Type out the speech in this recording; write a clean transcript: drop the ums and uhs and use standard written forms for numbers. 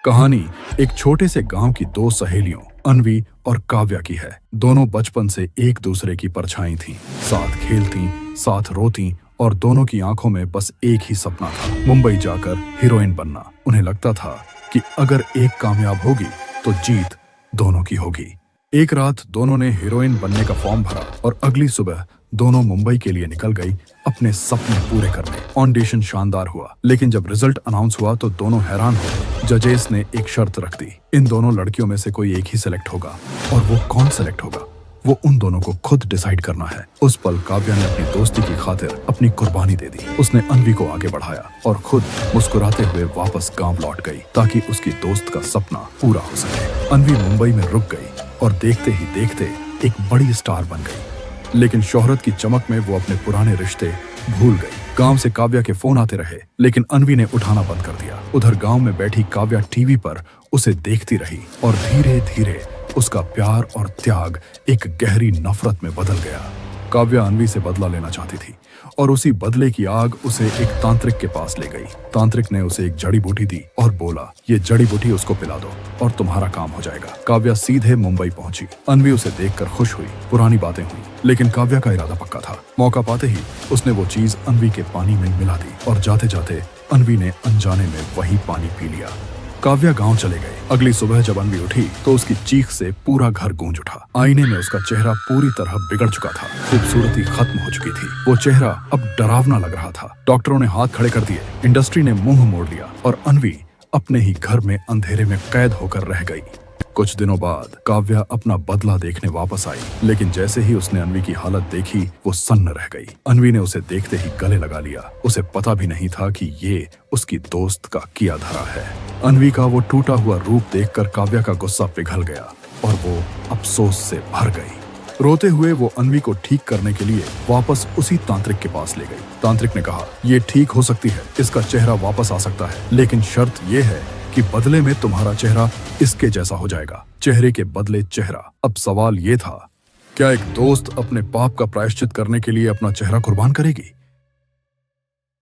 कहानी एक छोटे से गांव की दो सहेलियों अन्वी और काव्या की है। दोनों बचपन से एक दूसरे की परछाई थीं, साथ खेलती, साथ रोती और दोनों की आंखों में बस एक ही सपना था, मुंबई जाकर हीरोइन बनना। उन्हें लगता था कि अगर एक कामयाब होगी तो जीत दोनों की होगी। एक रात दोनों ने हीरोइन बनने का फॉर्म भरा और अगली सुबह दोनों मुंबई के लिए निकल गई अपने सपने पूरे करने। ऑडिशन शानदार हुआ, लेकिन जब रिजल्ट अनाउंस हुआ तो दोनों हैरान हो गए। जजेस ने एक शर्त रख दी, इन दोनों लड़कियों में से कोई एक ही सिलेक्ट होगा, और वो कौन सिलेक्ट होगा वो उन दोनों को खुद डिसाइड करना है। उस पल काव्या ने अपनी दोस्ती की खातिर अपनी कुर्बानी दे दी। उसने अन्वी को आगे बढ़ाया और खुद मुस्कुराते हुए वापस गांव लौट गई ताकि उसकी दोस्त का सपना पूरा हो सके। अन्वी मुंबई में रुक गई और देखते ही देखते एक बड़ी स्टार बन गई, लेकिन शोहरत की चमक में वो अपने पुराने रिश्ते भूल गई। गांव से काव्या के फोन आते रहे, लेकिन अन्वी ने उठाना बंद कर दिया। उधर गांव में बैठी काव्या टीवी पर उसे देखती रही और धीरे धीरे उसका प्यार और त्याग एक गहरी नफरत में बदल गया। काव्या अन्वी से बदला लेना चाहती थी और उसी बदले की आग उसे एक तांत्रिक के पास ले गई। तांत्रिक ने उसे एक जड़ी बूटी दी और बोला, ये जड़ी बूटी उसको पिला दो और तुम्हारा काम हो जाएगा। काव्या सीधे मुंबई पहुंची। अन्वी उसे देखकर खुश हुई, पुरानी बातें हुई, लेकिन काव्या का इरादा पक्का था। मौका पाते ही उसने वो चीज अन्वी के पानी में मिला दी और जाते जाते अन्वी ने अनजाने में वही पानी पी लिया। काव्या गांव चले गए। अगली सुबह जब अन्वी उठी तो उसकी चीख से पूरा घर गूंज उठा। आईने में उसका चेहरा पूरी तरह बिगड़ चुका था, खूबसूरती खत्म हो चुकी थी। वो चेहरा अब डरावना लग रहा था। डॉक्टरों ने हाथ खड़े कर दिए, इंडस्ट्री ने मुंह मोड़ लिया और अन्वी अपने ही घर में अंधेरे में कैद होकर रह गई। कुछ दिनों बाद काव्या अपना बदला देखने वापस आई, लेकिन जैसे ही उसने अन्वी की हालत देखी वो सन्न रह गई। अन्वी ने उसे देखते ही गले लगा लिया। उसे पता भी नहीं था कि ये उसकी दोस्त का किया धरा है। अन्वी का वो टूटा हुआ रूप देखकर काव्या का गुस्सा पिघल गया और वो अफसोस से भर गई। रोते हुए वो अन्वी को ठीक करने के लिए वापस उसी तांत्रिक के पास ले गई। तांत्रिक ने कहा, ये ठीक हो सकती है, इसका चेहरा वापस आ सकता है, लेकिन शर्त ये है कि बदले में तुम्हारा चेहरा इसके जैसा हो जाएगा। चेहरे के बदले चेहरा। अब सवाल ये था, क्या एक दोस्त अपने पाप का प्रायश्चित करने के लिए अपना चेहरा कुर्बान करेगी?